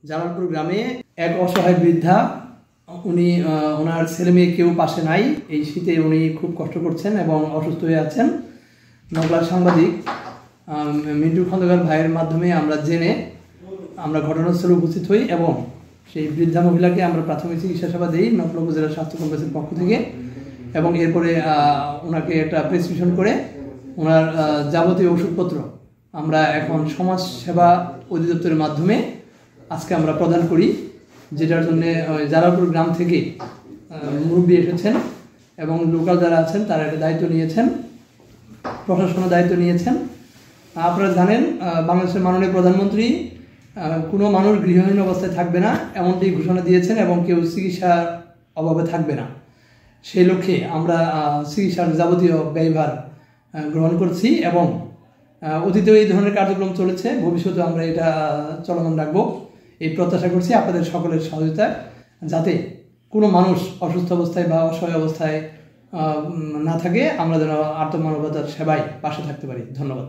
জালালপুর গ্রামে এক অসহায় বৃদ্ধা, উনি ওনার ছেলে মেয়ে কেউ পাশে নাই। এই শীতে উনি খুব কষ্ট করছেন এবং অসুস্থ হয়ে আছেন। নকলার সাংবাদিক মিন্টু খন্দকার ভাইয়ের মাধ্যমে আমরা ঘটনাস্থলে উপস্থিত হই এবং সেই বৃদ্ধা মহিলাকে আমরা প্রাথমিক চিকিৎসা সেবা দিই নকলা উপজেলা স্বাস্থ্য কমপ্লেক্সের পক্ষ থেকে। এবং এরপরে ওনাকে একটা প্রেসক্রিপশন করে ওনার যাবতীয় ওষুধপত্র আমরা এখন সমাজ সেবা অধিদপ্তরের মাধ্যমে আজকে আমরা প্রদান করি, যেটার জন্য জালালপুর গ্রাম থেকে মুরব্বী এসেছেন এবং লোকাল যারা আছেন তারা একটা দায়িত্ব নিয়েছেন, প্রশাসনের দায়িত্ব নিয়েছেন। আপনারা জানেন বাংলাদেশের মাননীয় প্রধানমন্ত্রী কোনো মানুষ গৃহহীন অবস্থায় থাকবে না এমনটি ঘোষণা দিয়েছেন এবং কেউ চিকিৎসার অভাবে থাকবে না। সেই লক্ষ্যে আমরা চিকিৎসার যাবতীয় ব্যয়ভার গ্রহণ করছি এবং অতীতেও এই ধরনের কার্যক্রম চলেছে, ভবিষ্যতে আমরা এটা চলমান রাখবো। এই প্রত্যাশা করছি আপনাদের সকলের সহযোগিতা, যাতে কোনো মানুষ অসুস্থ অবস্থায় বা অসহায় অবস্থায় না থাকে, আমরা যেন আর্তমানবতার সেবায় পাশে থাকতে পারি। ধন্যবাদ।